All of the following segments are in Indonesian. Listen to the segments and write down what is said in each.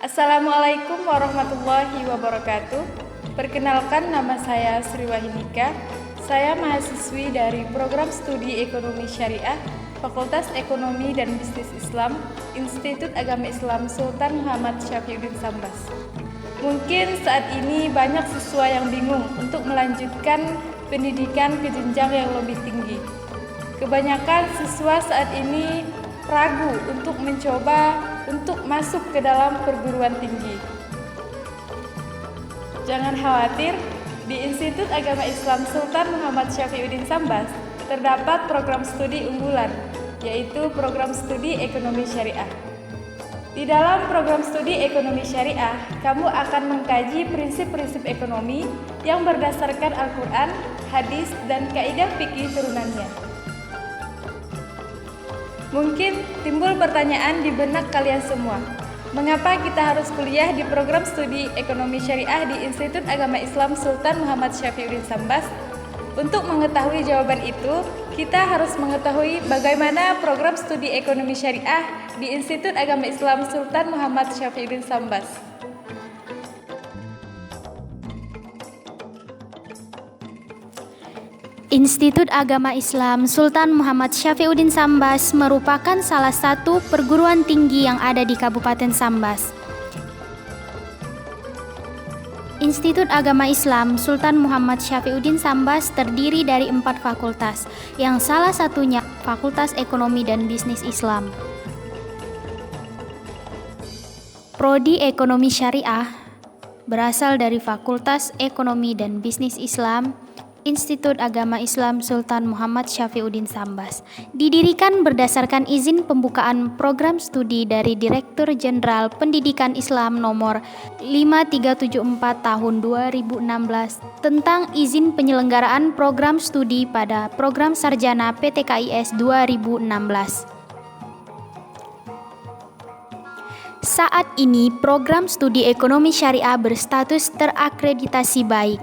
Assalamualaikum warahmatullahi wabarakatuh. Perkenalkan, nama saya Sri Wahinika. Saya mahasiswi dari Program Studi Ekonomi Syariah, Fakultas Ekonomi dan Bisnis Islam, Institut Agama Islam Sultan Muhammad Syafiuddin Sambas. Mungkin saat ini banyak siswa yang bingung untuk melanjutkan pendidikan ke jenjang yang lebih tinggi. Kebanyakan siswa saat ini ragu untuk mencoba untuk masuk ke dalam perguruan tinggi. Jangan khawatir, di Institut Agama Islam Sultan Muhammad Syafiuddin Sambas terdapat program studi unggulan, yaitu program studi ekonomi syariah. Di dalam program studi ekonomi syariah, kamu akan mengkaji prinsip-prinsip ekonomi yang berdasarkan Al-Quran, hadis, dan kaidah fikih turunannya. Mungkin timbul pertanyaan di benak kalian semua, mengapa kita harus kuliah di program studi ekonomi syariah di Institut Agama Islam Sultan Muhammad Syafiuddin Sambas? Untuk mengetahui jawaban itu, kita harus mengetahui bagaimana program studi ekonomi syariah di Institut Agama Islam Sultan Muhammad Syafiuddin Sambas. Institut Agama Islam Sultan Muhammad Syafiuddin Sambas merupakan salah satu perguruan tinggi yang ada di Kabupaten Sambas. Institut Agama Islam Sultan Muhammad Syafiuddin Sambas terdiri dari 4 fakultas, yang salah satunya Fakultas Ekonomi dan Bisnis Islam. Prodi Ekonomi Syariah berasal dari Fakultas Ekonomi dan Bisnis Islam, Institut Agama Islam Sultan Muhammad Syafiuddin Sambas. Didirikan berdasarkan izin pembukaan program studi dari Direktur Jenderal Pendidikan Islam nomor 5374 tahun 2016 tentang izin penyelenggaraan program studi pada program sarjana PTKIS 2016. Saat ini program studi ekonomi syariah berstatus terakreditasi baik.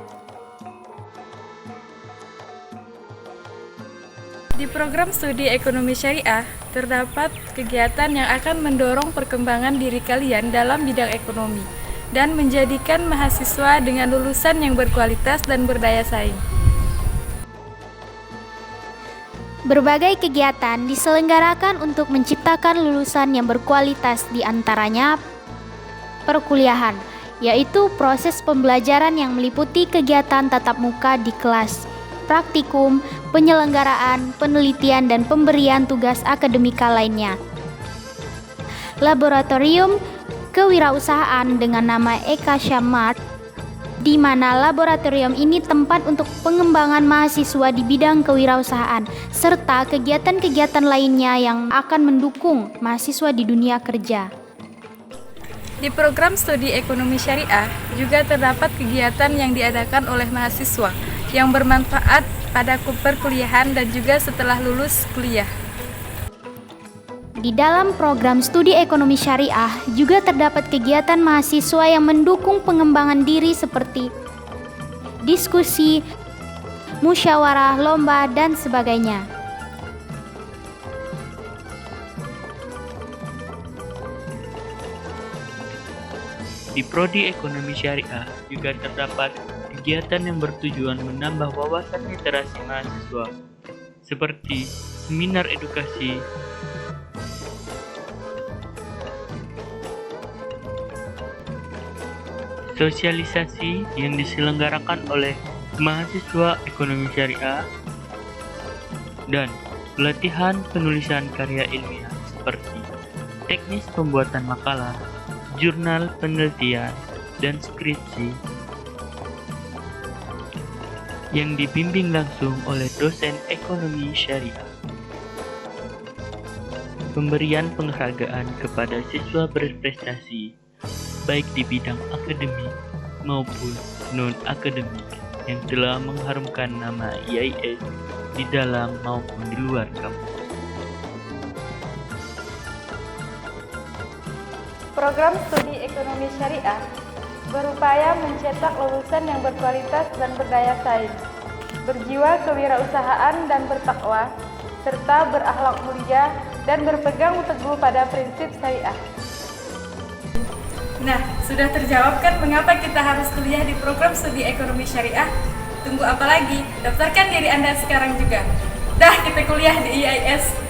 Di program studi ekonomi syariah, terdapat kegiatan yang akan mendorong perkembangan diri kalian dalam bidang ekonomi dan menjadikan mahasiswa dengan lulusan yang berkualitas dan berdaya saing. Berbagai kegiatan diselenggarakan untuk menciptakan lulusan yang berkualitas, di antaranya perkuliahan, yaitu proses pembelajaran yang meliputi kegiatan tatap muka di kelas, praktikum, penyelenggaraan, penelitian, dan pemberian tugas akademika lainnya. Laboratorium kewirausahaan dengan nama Eka Syamar, di mana laboratorium ini tempat untuk pengembangan mahasiswa di bidang kewirausahaan, serta kegiatan-kegiatan lainnya yang akan mendukung mahasiswa di dunia kerja. Di program studi ekonomi syariah juga terdapat kegiatan yang diadakan oleh mahasiswa yang bermanfaat pada perkuliahan dan juga setelah lulus kuliah. Di dalam program studi ekonomi syariah juga terdapat kegiatan mahasiswa yang mendukung pengembangan diri seperti diskusi, musyawarah, lomba, dan sebagainya. Di Prodi Ekonomi Syariah juga terdapat kegiatan yang bertujuan menambah wawasan literasi mahasiswa, seperti seminar edukasi, sosialisasi yang diselenggarakan oleh mahasiswa ekonomi syariah, dan pelatihan penulisan karya ilmiah seperti teknis pembuatan makalah, jurnal penelitian, dan skripsi yang dibimbing langsung oleh dosen ekonomi syariah. Pemberian penghargaan kepada siswa berprestasi baik di bidang akademik maupun non-akademik yang telah mengharumkan nama IAIS di dalam maupun di luar kampus. Program studi ekonomi syariah berupaya mencetak lulusan yang berkualitas dan berdaya saing, berjiwa kewirausahaan dan bertakwa, serta berakhlak mulia dan berpegang teguh pada prinsip syariah. Nah, sudah terjawab kan mengapa kita harus kuliah di program studi ekonomi syariah? Tunggu apa lagi? Daftarkan diri Anda sekarang juga. Dah, kita kuliah di IAIS.